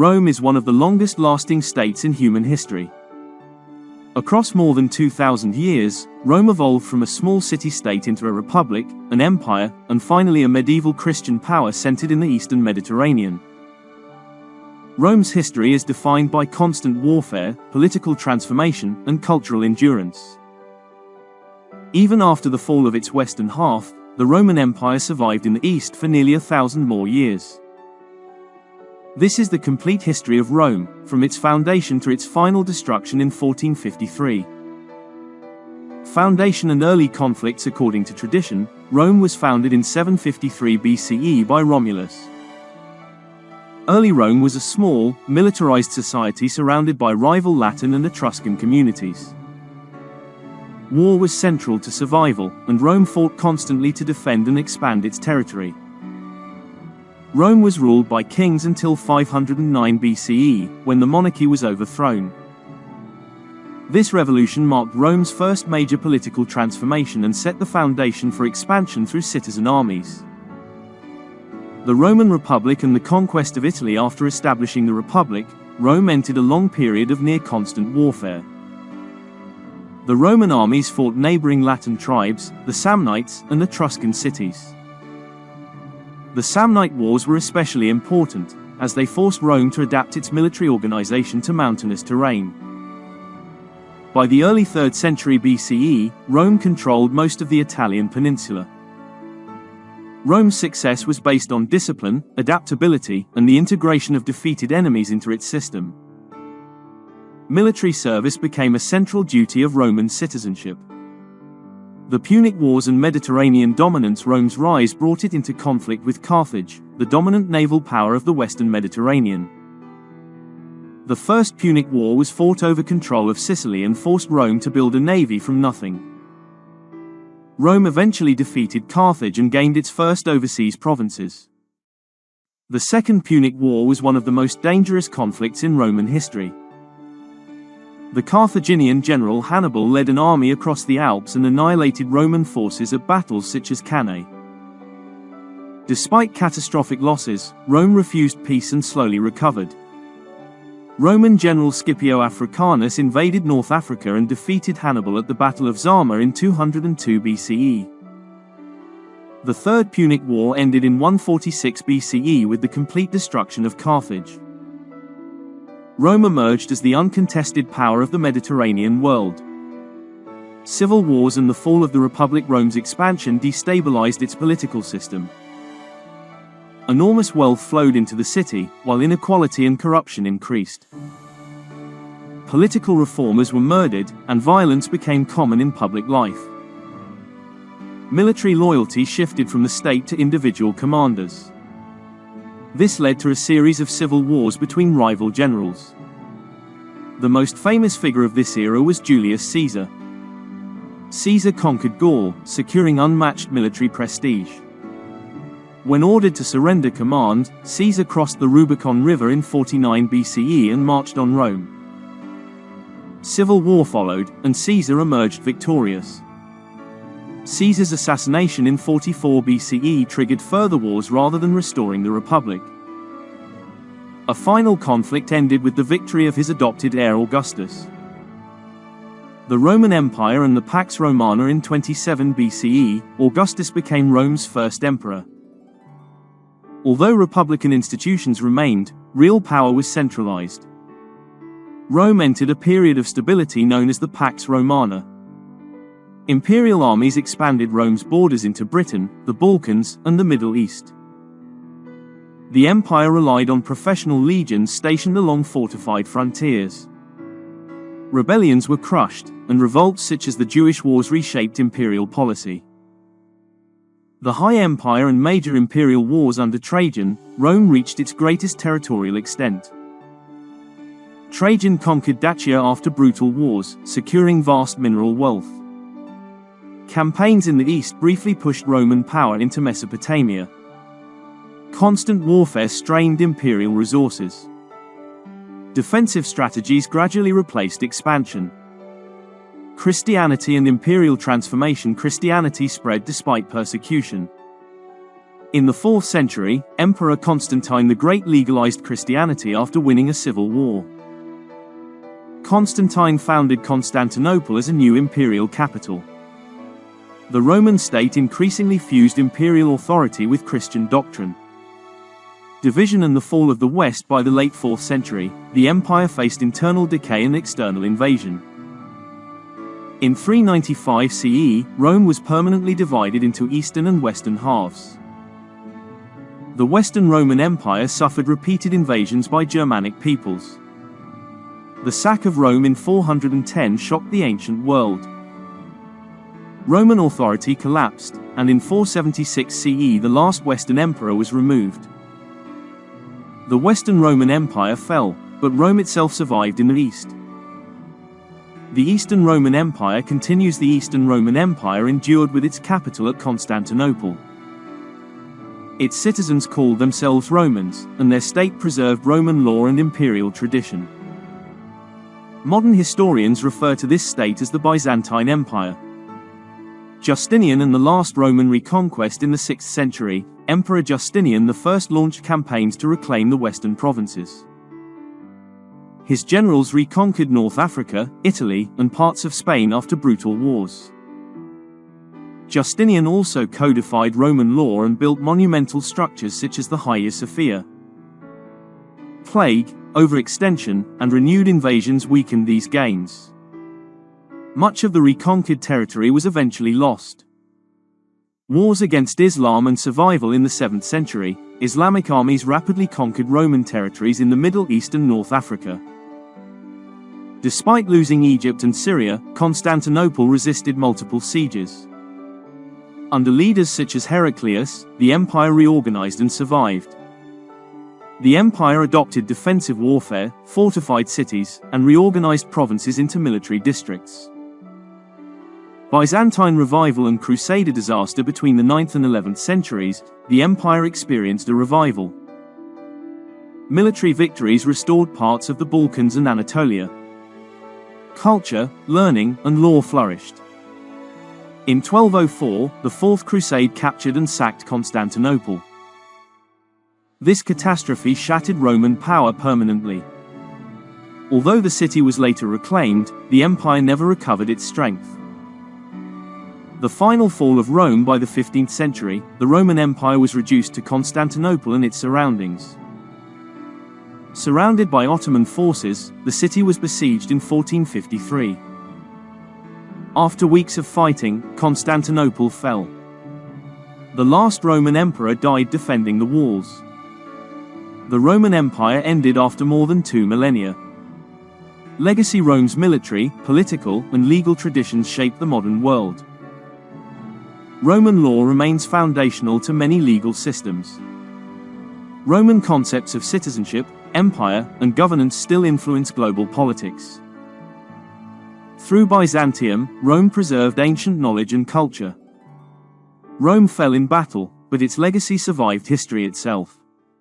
Rome is one of the longest-lasting states in human history. Across more than 2,000 years, Rome evolved from a small city-state into a republic, an empire, and finally a medieval Christian power centered in the Eastern Mediterranean. Rome's history is defined by constant warfare, political transformation, and cultural endurance. Even after the fall of its western half, the Roman Empire survived in the East for nearly 1,000 more years. This is the complete history of Rome, from its foundation to its final destruction in 1453. Foundation and early conflicts. According to tradition, Rome was founded in 753 BCE by Romulus. Early Rome was a small, militarized society surrounded by rival Latin and Etruscan communities. War was central to survival, and Rome fought constantly to defend and expand its territory. Rome was ruled by kings until 509 BCE, when the monarchy was overthrown. This revolution marked Rome's first major political transformation and set the foundation for expansion through citizen armies. The Roman Republic and the conquest of Italy. After establishing the Republic, Rome entered a long period of near-constant warfare. The Roman armies fought neighboring Latin tribes, the Samnites, and Etruscan cities. The Samnite Wars were especially important, as they forced Rome to adapt its military organization to mountainous terrain. By the early 3rd century BCE, Rome controlled most of the Italian peninsula. Rome's success was based on discipline, adaptability, and the integration of defeated enemies into its system. Military service became a central duty of Roman citizenship. The Punic Wars and Mediterranean dominance. Rome's rise brought it into conflict with Carthage, the dominant naval power of the Western Mediterranean. The First Punic War was fought over control of Sicily and forced Rome to build a navy from nothing. Rome eventually defeated Carthage and gained its first overseas provinces. The Second Punic War was one of the most dangerous conflicts in Roman history. The Carthaginian general Hannibal led an army across the Alps and annihilated Roman forces at battles such as Cannae. Despite catastrophic losses, Rome refused peace and slowly recovered. Roman general Scipio Africanus invaded North Africa and defeated Hannibal at the Battle of Zama in 202 BCE. The Third Punic War ended in 146 BCE with the complete destruction of Carthage. Rome emerged as the uncontested power of the Mediterranean world. Civil wars and the fall of the Republic. Rome's expansion destabilized its political system. Enormous wealth flowed into the city, while inequality and corruption increased. Political reformers were murdered, and violence became common in public life. Military loyalty shifted from the state to individual commanders. This led to a series of civil wars between rival generals. The most famous figure of this era was Julius Caesar. Caesar conquered Gaul, securing unmatched military prestige. When ordered to surrender command, Caesar crossed the Rubicon River in 49 BCE and marched on Rome. Civil war followed, and Caesar emerged victorious. Caesar's assassination in 44 BCE triggered further wars rather than restoring the Republic. A final conflict ended with the victory of his adopted heir Augustus. The Roman Empire and the Pax Romana. In 27 BCE, Augustus became Rome's first emperor. Although republican institutions remained, real power was centralized. Rome entered a period of stability known as the Pax Romana. Imperial armies expanded Rome's borders into Britain, the Balkans, and the Middle East. The empire relied on professional legions stationed along fortified frontiers. Rebellions were crushed, and revolts such as the Jewish Wars reshaped imperial policy. The High Empire and major imperial wars under Trajan, Rome reached its greatest territorial extent. Trajan conquered Dacia after brutal wars, securing vast mineral wealth. Campaigns in the east briefly pushed Roman power into Mesopotamia. Constant warfare strained imperial resources. Defensive strategies gradually replaced expansion. Christianity and imperial transformation. Christianity spread despite persecution. In the 4th century, Emperor Constantine the Great legalized Christianity after winning a civil war. Constantine founded Constantinople as a new imperial capital. The Roman state increasingly fused imperial authority with Christian doctrine. Division and the fall of the West. By the late 4th century, the empire faced internal decay and external invasion. In 395 CE, Rome was permanently divided into eastern and western halves. The Western Roman Empire suffered repeated invasions by Germanic peoples. The sack of Rome in 410 shocked the ancient world. Roman authority collapsed, and in 476 CE the last Western emperor was removed. The Western Roman Empire fell, but Rome itself survived in the East. The Eastern Roman Empire continues. The Eastern Roman Empire endured with its capital at Constantinople. Its citizens called themselves Romans, and their state preserved Roman law and imperial tradition. Modern historians refer to this state as the Byzantine Empire. Justinian and the last Roman reconquest in the 6th century, Emperor Justinian I launched campaigns to reclaim the western provinces. His generals reconquered North Africa, Italy, and parts of Spain after brutal wars. Justinian also codified Roman law and built monumental structures such as the Hagia Sophia. Plague, overextension, and renewed invasions weakened these gains. Much of the reconquered territory was eventually lost. Wars against Islam and survival. In the 7th century, Islamic armies rapidly conquered Roman territories in the Middle East and North Africa. Despite losing Egypt and Syria, Constantinople resisted multiple sieges. Under leaders such as Heraclius, the empire reorganized and survived. The empire adopted defensive warfare, fortified cities, and reorganized provinces into military districts. Byzantine revival and Crusader disaster. Between the 9th and 11th centuries, the empire experienced a revival. Military victories restored parts of the Balkans and Anatolia. Culture, learning, and law flourished. In 1204, the Fourth Crusade captured and sacked Constantinople. This catastrophe shattered Roman power permanently. Although the city was later reclaimed, the empire never recovered its strength. The final fall of Rome. By the 15th century, the Roman Empire was reduced to Constantinople and its surroundings. Surrounded by Ottoman forces, the city was besieged in 1453. After weeks of fighting, Constantinople fell. The last Roman emperor died defending the walls. The Roman Empire ended after more than 2 millennia. Legacy. Rome's military, political, and legal traditions shaped the modern world. Roman law remains foundational to many legal systems. Roman concepts of citizenship, empire, and governance still influence global politics. Through Byzantium, Rome preserved ancient knowledge and culture. Rome fell in battle, but its legacy survived history itself.